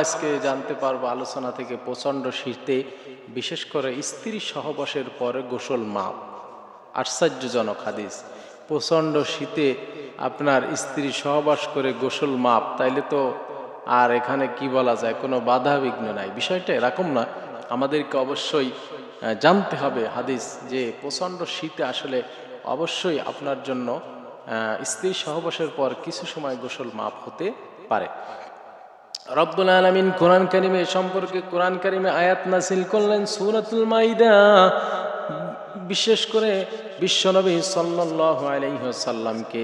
আজকে জানতে পারবো আলোচনা থেকে প্রচণ্ড শীতে বিশেষ করে স্ত্রী সহবাসের পরে গোসল মাপ। আশ্চর্যজনক হাদিস। প্রচণ্ড শীতে আপনার স্ত্রী সহবাস করে গোসল মাপ, তাইলে তো আর এখানে কি বলা যায়, কোনো বাধা বিঘ্ন নাই। বিষয়টা এরকম না, আমাদেরকে অবশ্যই জানতে হবে হাদিস যে প্রচণ্ড শীতে আসলে অবশ্যই আপনার জন্য স্ত্রী সহবাসের পর কিছু সময় গোসল মাপ হতে পারে। রব্বুল আলামিন কোরআন কারিমে সম্পর্কে কোরআন কারিমে আয়াত নাযিল করলেন সূরাতুল মাইদা। বিশেষ করে বিশ্বনবী সাল্লাল্লাহু আলাইহি ওয়াসাল্লামকে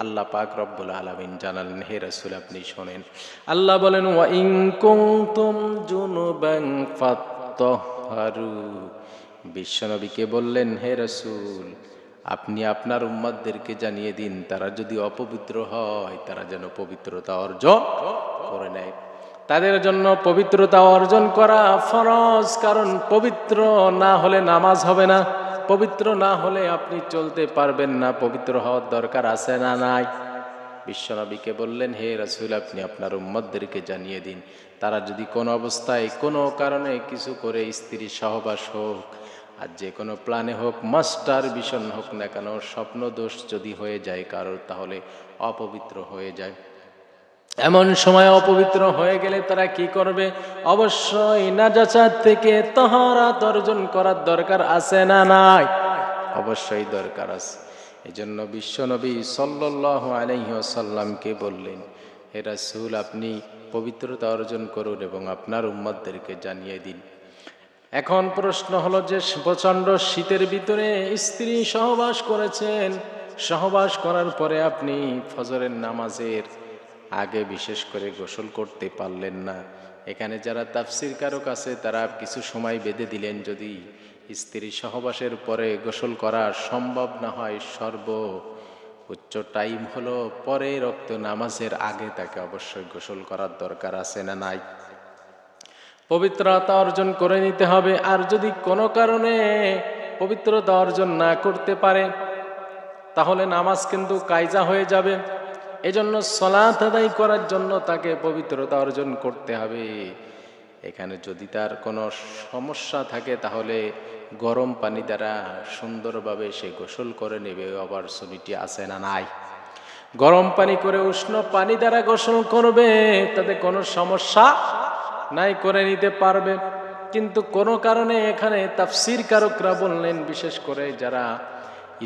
আল্লাহ পাক রব্বুল আলামিন জানালেন, হে রাসূল আপনি শোনেন। আল্লাহ বলেন, ওয়া ইন কুনতুম জুনুবান ফাত্তাহহারু। বিশ্বনবীকে বললেন, হে রাসূল আপনি আপনার উম্মতদেরকে জানিয়ে দিন, তারা যদি অপবিত্র হয় তারা যেন পবিত্রতা অর্জন করে নেয়। তাদের জন্য পবিত্রতা অর্জন করা ফরজ, কারণ পবিত্র না হলে নামাজ হবে না, পবিত্র না হলে আপনি চলতে পারবেন না। পবিত্র হওয়ার দরকার আছে না নাই? বিশ্বনবীকে বললেন, হে রাসূল আপনি আপনার উম্মতদেরকে জানিয়ে দিন, তারা যদি কোনো অবস্থায় কোনো কারণে কিছু করে, স্ত্রী সহবাস হোক আর যে কোনো প্ল্যানে হোক, মাস্টার ভিশন হোক না কেন, স্বপ্ন দোষ যদি হয়ে যায় কারোর, তাহলে অপবিত্র হয়ে যায়। এমন সময় অপবিত্র হয়ে গেলে তারা কি করবে? অবশ্যই নাজাসাত থেকে তাহারাত অর্জন করার দরকার আছে না নাই? অবশ্যই দরকার আছে। এজন্য বিশ্বনবী সাল্লাল্লাহু আলাইহি ওয়াসাল্লামকে বললেন, হে রাসূল আপনি পবিত্রতা অর্জন করুন এবং আপনার উম্মতদেরকে জানিয়ে দিন। এখন প্রশ্ন হলো যে প্রচণ্ড শীতের ভিতরে স্ত্রী সহবাস করেছেন, সহবাস করার পরে আপনি ফজরের নামাজের আগে বিশেষ করে গোসল করতে পারলেন না। এখানে যারা তাফসীর কারক আছে তারা কিছু সময় বেঁধে দিলেন, যদি স্ত্রী সহবাসের পরে গোসল করা সম্ভব না হয়, সর্বোচ্চ টাইম হলো পরে রক্ত নামাজের আগে তাকে অবশ্যই গোসল করার দরকার আছে না নাই? পবিত্রতা অর্জন করে নিতে হবে। আর যদি কোনো কারণে পবিত্রতা অর্জন না করতে পারে তাহলে নামাজ কিন্তু কায়জা হয়ে যাবে। এজন্য সালাত আদায় করার জন্য তাকে পবিত্রতা অর্জন করতে হবে। এখানে যদি তার কোনো সমস্যা থাকে তাহলে গরম পানি দ্বারা সুন্দরভাবে সে গোসল করে নেবে। অপরচুনিটি আছে না নাই? গরম পানি করে উষ্ণ পানি দ্বারা গোসল করবে, তাতে কোনো সমস্যা নাই, করে নিতে পারবে। কিন্তু কোনো কারণে এখানে তাফসীর কারকরা বললেন, বিশেষ করে যারা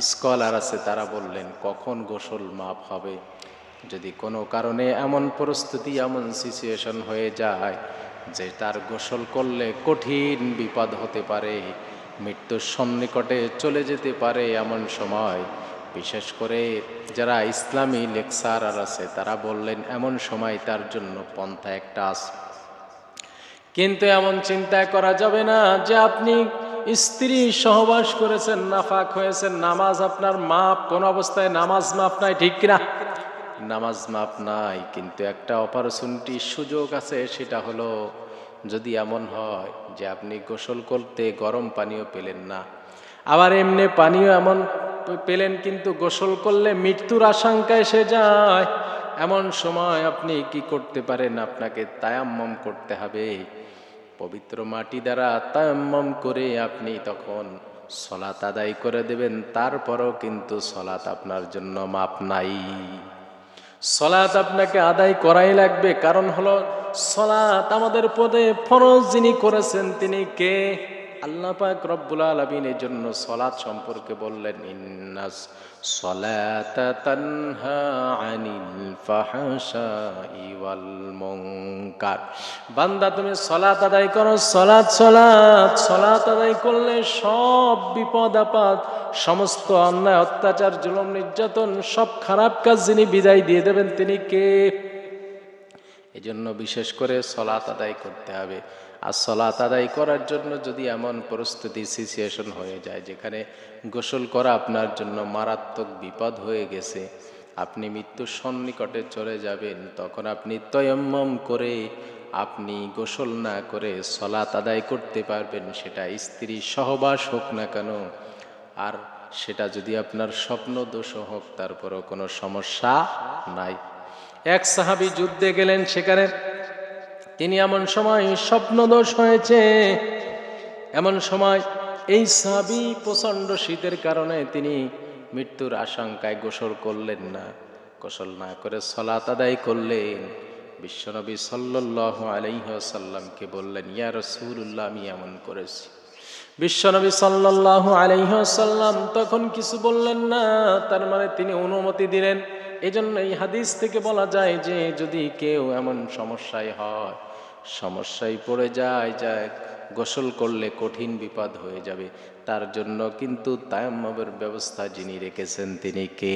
স্কলার আছে তারা বললেন কখন গোসল মাপ হবে। যদি কোনো কারণে এমন পরিস্থিতি, এমন সিচুয়েশন হয়ে যায় যে তার গোসল করলে কঠিন বিপদ হতে পারে, মৃত্যুর সন্নিকটে চলে যেতে পারে, এমন সময় বিশেষ করে যারা ইসলামী লেকচারার আছে তারা বললেন এমন সময় তার জন্য পন্থা একটা আছে। কিন্তু এমন চিন্তা করা যাবে না যে আপনি স্ত্রী সহবাস করেছেন, নাফাক হয়েছেন, নামাজ আপনার মাপ, কোন অবস্থায় নামাজ মাপ নাই, ঠিক কিনা? নামাজ মাপ নাই, কিন্তু একটা অপরচুনিটি, সুযোগ আছে। সেটা হলো যদি এমন হয় যে আপনি গোসল করতে গরম পানিও পেলেন না, আবার এমনি পানিও এমন পেলেন কিন্তু গোসল করলে মৃত্যুর আশঙ্কা এসে যায়, এমন সময় আপনি কি করতে পারেন? আপনাকে তায়াম্মম করতে হবে। পবিত্র মাটি দ্বারা তায়াম্মম করে আপনি তখন সলাত আদায় করে দেবেন। তারপরও কিন্তু সলাত আপনার জন্য মাপ নাই। সলাত আপনাকে আদায় করাই লাগবে, কারণ হলো সলাত আমাদের পদে ফরজ যিনি করেছেন তিনি কে? আল্লাহ পাক রব্বুল আলামিন। এর জন্য সলাত সম্পর্কে বললেন, ইন্নাস সলাতা তানহা আনিল ফাহশাই ওয়াল মুনকার। বান্দা তুমি সলাত আদায় করো, সলাত সলাত সলাত আদায় করলে সব বিপদ আপদ, সমস্ত অন্যায় অত্যাচার জুলুম নির্যাতন, সব খারাপ কাজ যিনি বিদায় দিয়ে দেবেন তিনি কে? এজন্য বিশেষ করে সলাত আদায় করতে হবে। আর সলাত আদায় করার জন্য যদি এমন পরিস্থিতি, সিচুয়েশন হয়ে যায় যেখানে গোসল করা আপনার জন্য মারাত্মক বিপদ হয়ে গেছে, আপনি মৃত্যুর সন্নিকটে চলে যাবেন, তখন আপনি তায়াম্মুম করে আপনি গোসল না করে সলাত আদায় করতে পারবেন। সেটা স্ত্রী সহবাস হোক না কেন, আর সেটা যদি আপনার স্বপ্ন দোষ হোক, তারপরও কোনো সমস্যা নাই। এক সাহাবী যুদ্ধে গেলেন, সেখানে তিনি এমন সময় স্বপ্নদোষ হয়েছে, এমন সময় এই সাহাবী প্রচণ্ড শীতের কারণে তিনি মৃত্যুর আশঙ্কায় গোসল করলেন না, গোসল না করে সালাত আদায় করলেন। বিশ্বনবী সাল্লাল্লাহু আলাইহি ওয়াসাল্লামকে বললেন, ইয়া রাসূলুল্লাহ, আমি এমন করেছি। বিশ্বনবী সাল্লাল্লাহু আলাইহি ওয়াসাল্লাম তখন কিছু বললেন না, তার মানে তিনি অনুমতি দিলেন। এজন্য এই হাদিস থেকে বলা যায় যে যদি কেউ এমন সমস্যায় হয়, সমস্যায় পড়ে যায় গোসল করলে কঠিন বিপদ হয়ে যাবে, তার জন্য কিন্তু তায়াম্মুমের ব্যবস্থা যিনি রেখেছেন তিনি কে?